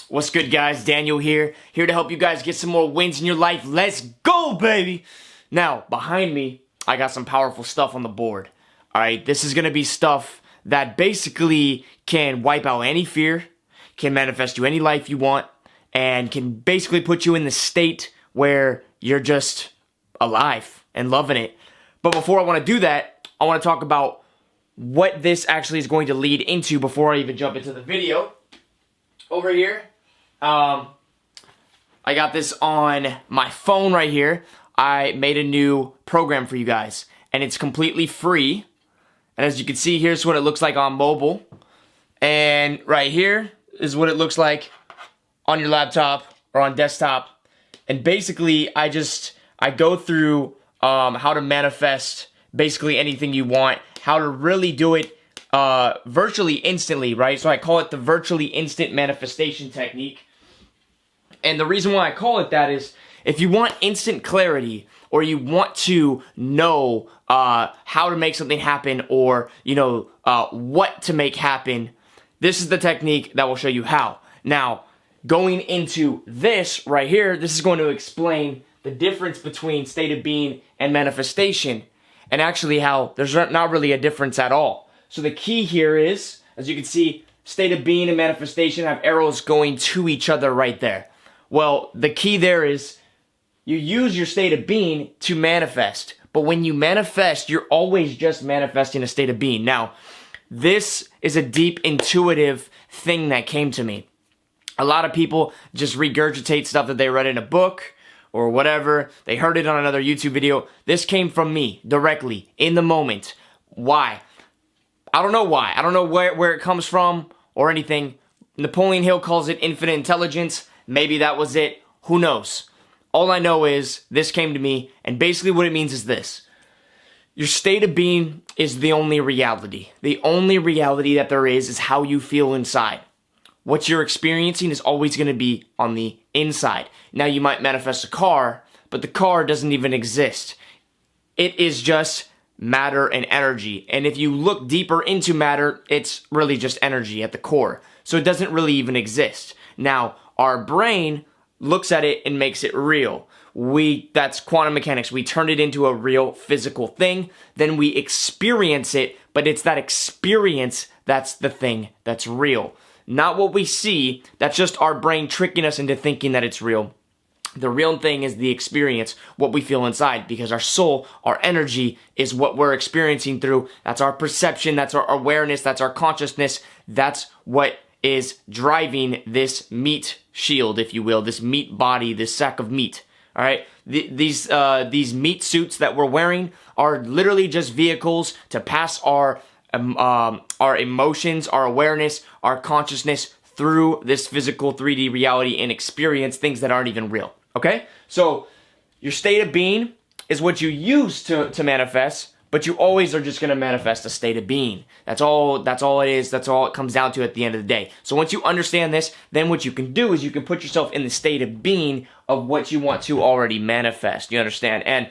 What's good, guys? Daniel here to help you guys get some more wins in your life. Let's go, baby! Now, behind me, I got some powerful stuff on the board. Alright, this is gonna be stuff that basically can wipe out any fear, can manifest you any life you want, and can basically put you in the state where you're just alive and loving it. But before I want to do that, I want to talk about what this actually is going to lead into before I even jump into the video. Over here, I got this on my phone right here. I made a new program for you guys, and it's completely free. And as you can see, here's what it looks like on mobile. And right here is what it looks like on your laptop or on desktop. And basically, I go through how to manifest basically anything you want, how to really do it virtually instantly, right? So I call it the virtually instant manifestation technique. And the reason why I call it that is if you want instant clarity, or you want to know how to make something happen, or what to make happen, this is the technique that will show you how. Now, going into this right here, this is going to explain the difference between state of being and manifestation, and actually how there's not really a difference at all. So the key here is, as you can see, state of being and manifestation have arrows going to each other right there. Well, the key there is you use your state of being to manifest. But when you manifest, you're always just manifesting a state of being. Now, this is a deep intuitive thing that came to me. A lot of people just regurgitate stuff that they read in a book or whatever. They heard it on another YouTube video. This came from me directly in the moment. Why? I don't know why. I don't know where it comes from or anything. Napoleon Hill calls it infinite intelligence. Maybe that was it. Who knows? All I know is this came to me, and basically what it means is this. Your state of being is the only reality. The only reality that there is how you feel inside. What you're experiencing is always going to be on the inside. Now, you might manifest a car, but the car doesn't even exist. It is just matter and energy. And if you look deeper into matter, it's really just energy at the core. So it doesn't really even exist. Now, our brain looks at it and makes it real. That's quantum mechanics. We turn it into a real physical thing. Then we experience it, but it's that experience that's the thing that's real. Not what we see. That's just our brain tricking us into thinking that it's real. The real thing is the experience, what we feel inside, because our soul, our energy, is what we're experiencing through. That's our perception, that's our awareness, that's our consciousness. That's what is driving this meat shield, if you will, this meat body, this sack of meat. All right, these meat suits that we're wearing are literally just vehicles to pass our emotions, our awareness, our consciousness through this physical 3D reality and experience things that aren't even real. Okay, so your state of being is what you use to manifest. But you always are just going to manifest a state of being. That's all it is. That's all it comes down to at the end of the day. So once you understand this, then what you can do is you can put yourself in the state of being of what you want to already manifest. You understand? And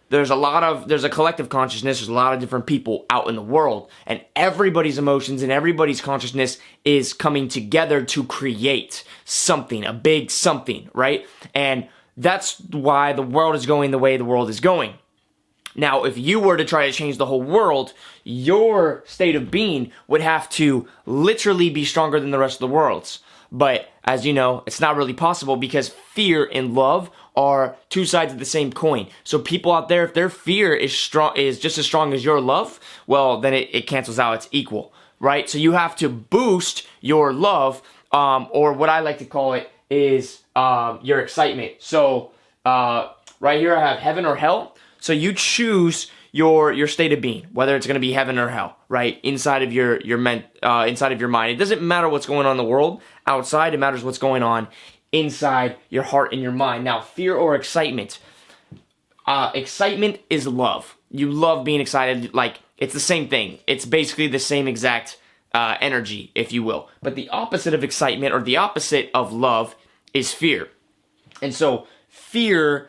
there's a collective consciousness. There's a lot of different people out in the world. And everybody's emotions and everybody's consciousness is coming together to create something, a big something, right? And that's why the world is going the way the world is going. Now, if you were to try to change the whole world, your state of being would have to literally be stronger than the rest of the world's. But as you know, it's not really possible because fear and love are two sides of the same coin. So people out there, if their fear is just as strong as your love, well, then it cancels out. It's equal, right? So you have to boost your love, or what I like to call it is your excitement. So right here I have heaven or hell. So you choose your state of being, whether it's going to be heaven or hell, right? Inside of your mind. It doesn't matter what's going on in the world outside. It matters what's going on inside your heart and your mind. Now, fear or excitement. Excitement is love. You love being excited. Like, it's the same thing. It's basically the same exact energy, if you will. But the opposite of excitement, or the opposite of love, is fear. And so fear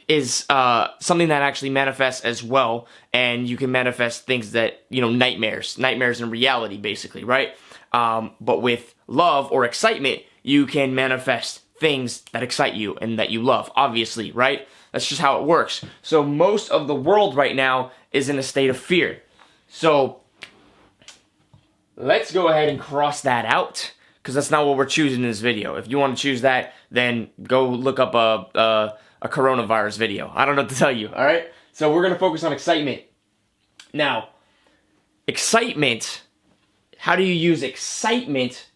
is something that actually manifests as well, and you can manifest things that, nightmares in reality, basically, right? But with love or excitement, you can manifest things that excite you and that you love, obviously, right? That's just how it works. So most of the world right now is in a state of fear. So let's go ahead and cross that out, because that's not what we're choosing in this video. If you want to choose that, then go look up a coronavirus video. I don't know what to tell you, all right? So we're going to focus on excitement. Now, excitement, how do you use excitement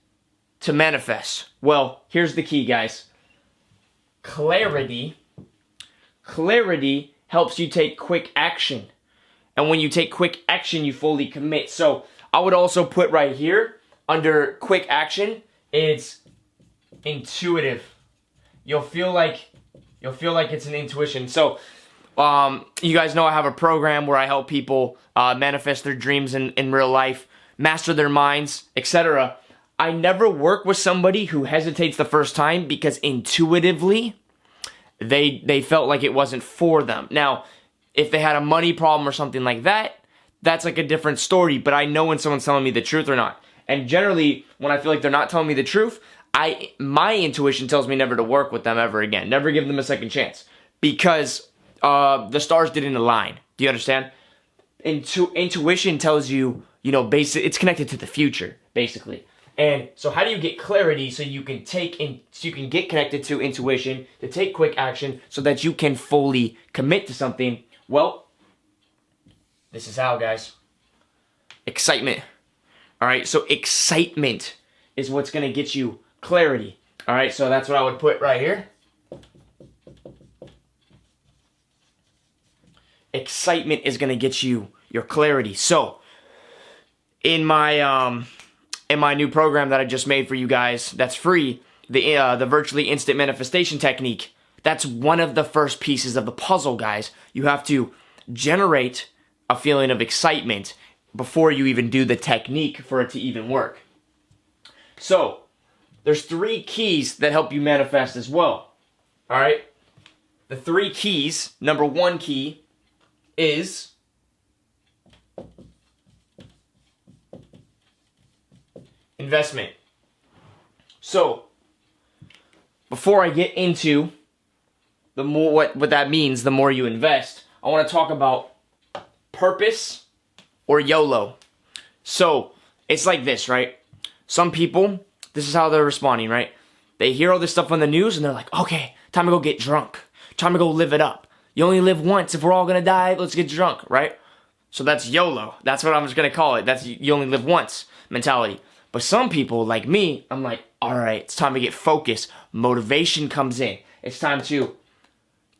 to manifest? Well, here's the key, guys. Clarity helps you take quick action. And when you take quick action, you fully commit. So I would also put right here, under quick action, it's intuitive. You'll feel like it's an intuition. So you guys know I have a program where I help people manifest their dreams in real life, master their minds, etc. I never work with somebody who hesitates the first time because intuitively they felt like it wasn't for them. Now, if they had a money problem or something like that, that's like a different story, but I know when someone's telling me the truth or not. And generally, when I feel like they're not telling me the truth, my intuition tells me never to work with them ever again. Never give them a second chance. Because the stars didn't align. Do you understand? Intuition tells you, it's connected to the future, basically. And so how do you get clarity so you can get connected to intuition, to take quick action so that you can fully commit to something? Well, this is how, guys. Excitement. All right, so excitement is what's going to get you clarity. All right, so that's what I would put right here. Excitement is going to get you your clarity. So, in my new program that I just made for you guys, that's free, the virtually instant manifestation technique, that's one of the first pieces of the puzzle, guys. You have to generate a feeling of excitement before you even do the technique for it to even work. So, there's 3 keys that help you manifest as well. All right? The 3 keys, number 1 key is investment. So, before I get into the more what that means, the more you invest, I want to talk about purpose or YOLO. So, it's like this, right? Some people, this is how they're responding, right? They hear all this stuff on the news and they're like, okay, time to go get drunk. Time to go live it up. You only live once. If we're all going to die, let's get drunk, right? So that's YOLO. That's what I'm just going to call it. That's you only live once mentality. But some people, like me, I'm like, all right, it's time to get focused. Motivation comes in. It's time to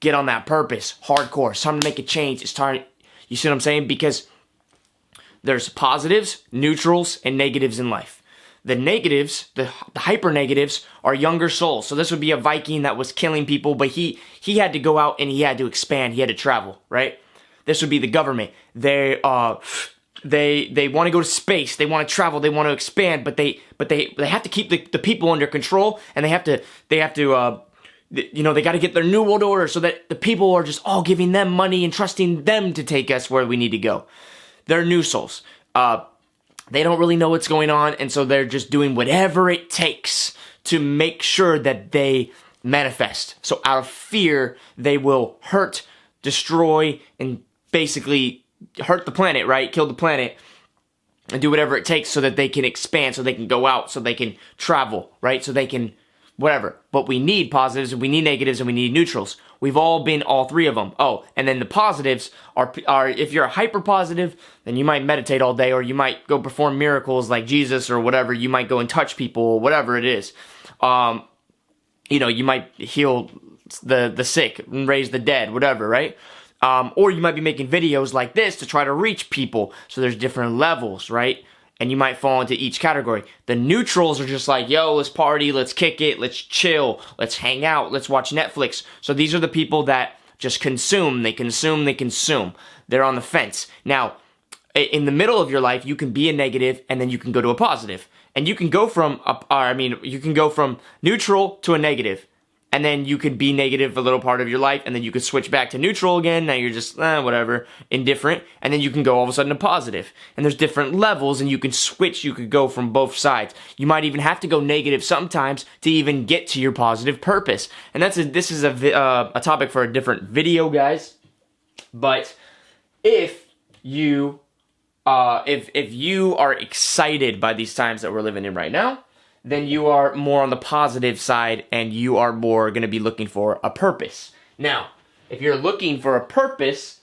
get on that purpose. Hardcore. It's time to make a change. It's time, you see what I'm saying? Because there's positives, neutrals, and negatives in life. The negatives, the hyper negatives, are younger souls. So this would be a Viking that was killing people, but he had to go out and he had to expand. He had to travel, right? This would be the government. They want to go to space. They want to travel. They want to expand, but they have to keep the people under control, and they got to get their new world order so that the people are just all giving them money and trusting them to take us where we need to go. They're new souls. They don't really know what's going on, and so they're just doing whatever it takes to make sure that they manifest. So out of fear, they will hurt, destroy, and basically hurt the planet, right? Kill the planet, and do whatever it takes so that they can expand, so they can go out, so they can travel, right? So they can whatever. But we need positives, and we need negatives, and we need neutrals. We've all been all 3 of them. Oh, and then the positives are if you're a hyper positive, then you might meditate all day, or you might go perform miracles like Jesus or whatever. You might go and touch people, whatever it is. You might heal the sick and raise the dead, whatever, right? Or you might be making videos like this to try to reach people. So there's different levels, right? And you might fall into each category. The neutrals are just like, yo, let's party, let's kick it, let's chill, let's hang out, let's watch Netflix. So these are the people that just consume, they consume. They're on the fence. Now, in the middle of your life, you can be a negative, and then you can go to a positive. And you can go from, you can go from neutral to a negative. and then you could be negative a little part of your life, and then you could switch back to neutral again. Now you're just, whatever, indifferent, and then you can go all of a sudden to positive. And there's different levels, and you can switch, you could go from both sides. You might even have to go negative sometimes to even get to your positive purpose. And this is a topic for a different video, guys. But if you are excited by these times that we're living in right now, then you are more on the positive side, and you are more going to be looking for a purpose. Now, if you're looking for a purpose,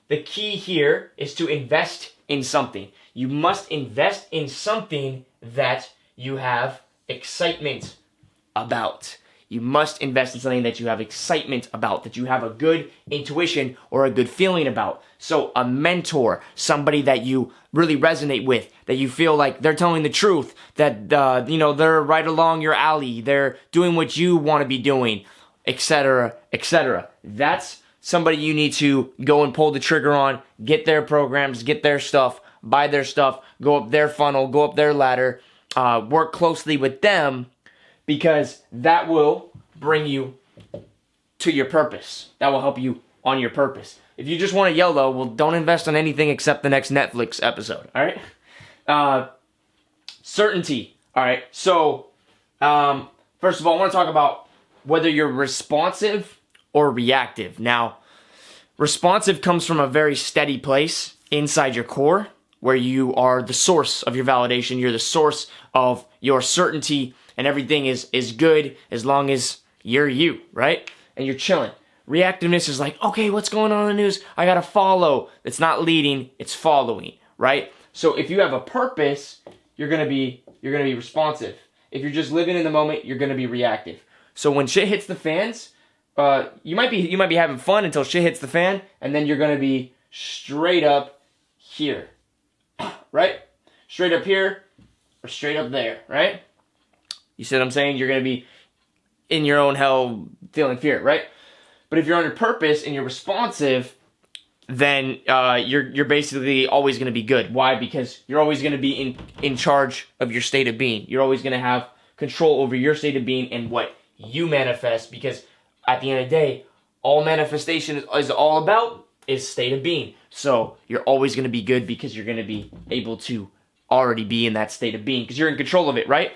the key here is to invest in something. You must invest in something that you have excitement about. You must invest in something that you have excitement about, that you have a good intuition or a good feeling about. So a mentor, somebody that you really resonate with, that you feel like they're telling the truth, that they're right along your alley, they're doing what you want to be doing, etc., etc. That's somebody you need to go and pull the trigger on, get their programs, get their stuff, buy their stuff, go up their funnel, go up their ladder, work closely with them, because that will bring you to your purpose. That will help you on your purpose. If you just want to YOLO, well, don't invest on anything except the next Netflix episode, all right? Certainty, all right? So, first of all, I want to talk about whether you're responsive or reactive. Now, responsive comes from a very steady place inside your core, where you are the source of your validation. You're the source of your certainty, and everything is good as long as you're you, right? And you're chilling. Reactiveness is like, okay, what's going on in the news? I gotta follow. It's not leading, it's following, right? So if you have a purpose, you're gonna be responsive. If you're just living in the moment, you're gonna be reactive. So when shit hits the fans, you might be having fun until shit hits the fan, and then you're gonna be straight up here, right? Straight up here or straight up there, right? You see what I'm saying? You're going to be in your own hell feeling fear, right? But if you're on your purpose and you're responsive, then you're basically always going to be good. Why? Because you're always going to be in charge of your state of being. You're always going to have control over your state of being and what you manifest, because at the end of the day, all manifestation is all about is state of being. So you're always going to be good because you're going to be able to already be in that state of being because you're in control of it, right?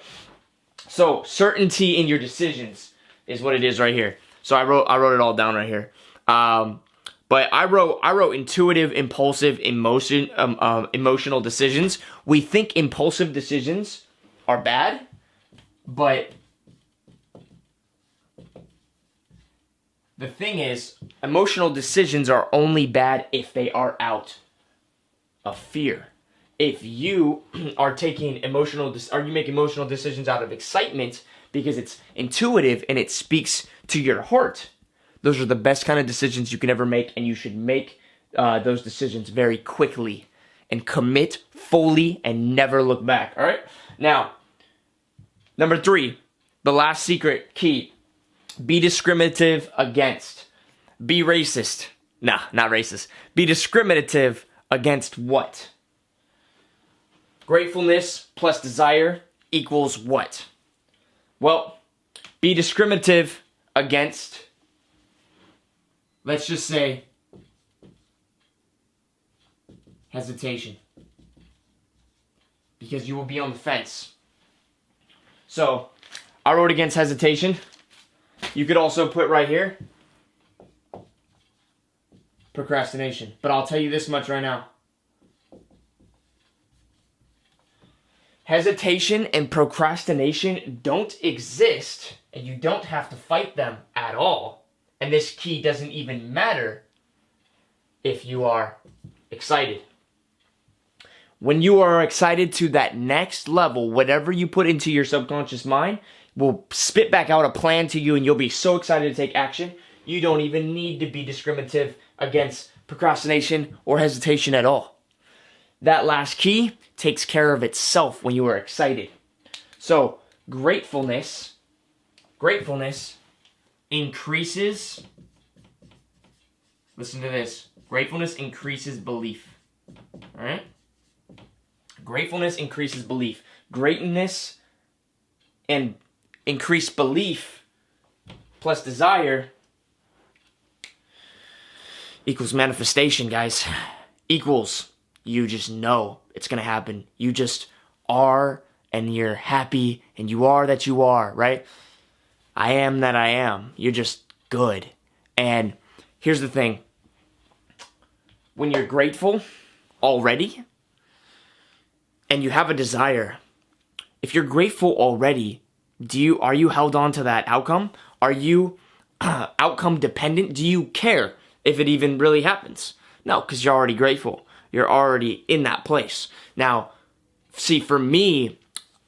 So certainty in your decisions is what it is right here. So I wrote it all down right here. But I wrote intuitive, impulsive, emotional decisions. We think impulsive decisions are bad, but the thing is, emotional decisions are only bad if they are out of fear. If you are taking you make emotional decisions out of excitement because it's intuitive and it speaks to your heart, those are the best kind of decisions you can ever make, and you should make those decisions very quickly and commit fully and never look back. All right. Now, number 3, the last secret key: be discriminative against. Be racist. Nah, not racist. Be discriminative against what? Gratefulness plus desire equals what? Well, be discriminative against, let's just say, hesitation. Because you will be on the fence. So, I wrote against hesitation. You could also put right here, procrastination. But I'll tell you this much right now. Hesitation and procrastination don't exist, and you don't have to fight them at all. And this key doesn't even matter if you are excited. When you are excited to that next level, whatever you put into your subconscious mind will spit back out a plan to you, and you'll be so excited to take action. You don't even need to be discriminative against procrastination or hesitation at all. That last key takes care of itself when you are excited. So, gratefulness increases, listen to this, gratefulness increases belief. All right? Gratefulness increases belief. Greatness and increased belief plus desire equals manifestation, guys. Equals you just know it's gonna happen. You just are, and you're happy, and you are that you are, right? I am that I am. You're just good. And here's the thing. When you're grateful already, and you have a desire, if you're grateful already, are you held on to that outcome? Are you outcome dependent? Do you care if it even really happens? No, because you're already grateful. You're already in that place. Now, see, for me,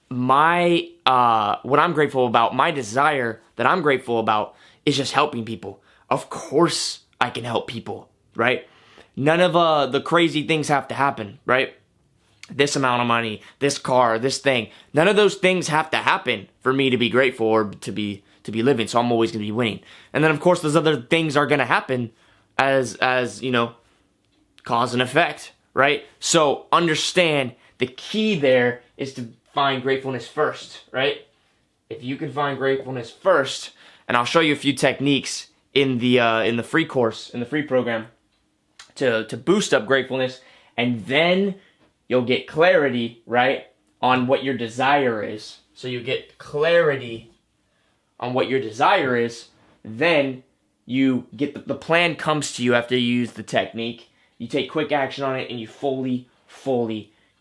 what I'm grateful about, my desire that I'm grateful about is just helping people. Of course I can help people, right? None of the crazy things have to happen, right? This amount of money, this car, this thing. None of those things have to happen for me to be grateful or to be living. So I'm always going to be winning. And then of course those other things are going to happen as you know, cause and effect, right? So understand the key there is to find gratefulness first, right? If you can find gratefulness first, and I'll show you a few techniques in the free course, in the free program, to boost up gratefulness, and then you'll get clarity, right, on what your desire is. So you get clarity on what your desire is, then you get the plan comes to you after you use the technique. You take quick action on it, and you fully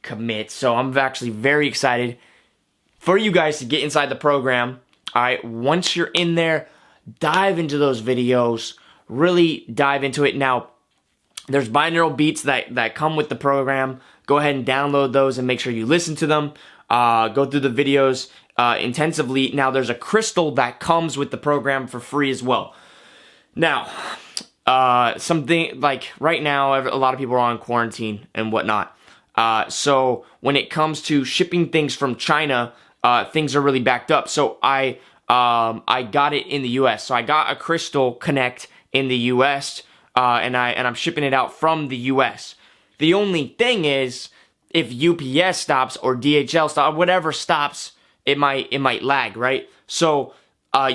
commit. So I'm actually very excited for you guys to get inside the program. All right, once you're in there, dive into those videos, really dive into it. Now, there's binaural beats that come with the program. Go ahead and download those and make sure you listen to them. Go through the videos intensively. Now, there's a crystal that comes with the program for free as well. Now, something like right now, a lot of people are on quarantine and whatnot. So when it comes to shipping things from China, things are really backed up. So I got it in the U.S. So I got a crystal connect in the U.S. And I'm shipping it out from the U.S. The only thing is, if UPS stops or DHL stops, whatever stops, it might lag, right? So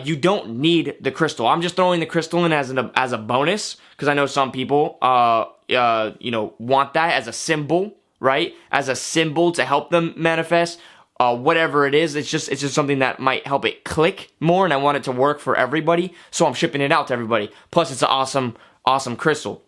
you don't need the crystal. I'm just throwing the crystal in as a bonus because I know some people want that as a symbol, right? As a symbol to help them manifest. Whatever it is, it's just something that might help it click more, and I want it to work for everybody, so I'm shipping it out to everybody. Plus, it's an awesome crystal.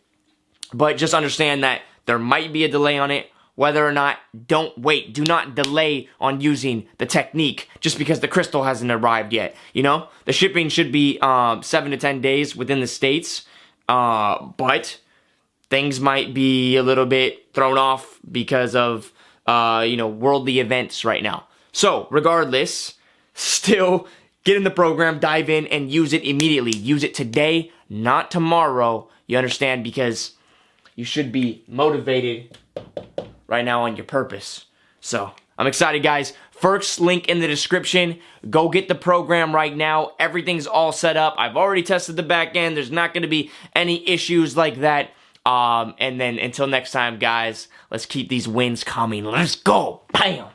But just understand that there might be a delay on it. Whether or not, don't wait. Do not delay on using the technique just because the crystal hasn't arrived yet. You know, the shipping should be 7 to 10 days within the States, but things might be a little bit thrown off because of worldly events right now. So regardless, still get in the program, dive in, and use it immediately. Use it today, not tomorrow. You understand? Because you should be motivated right now on your purpose. So I'm excited, guys. First link in the description. Go get the program right now. Everything's all set up. I've already tested the back end. There's not going to be any issues like that. And then until next time, guys, let's keep these wins coming. Let's go. Bam.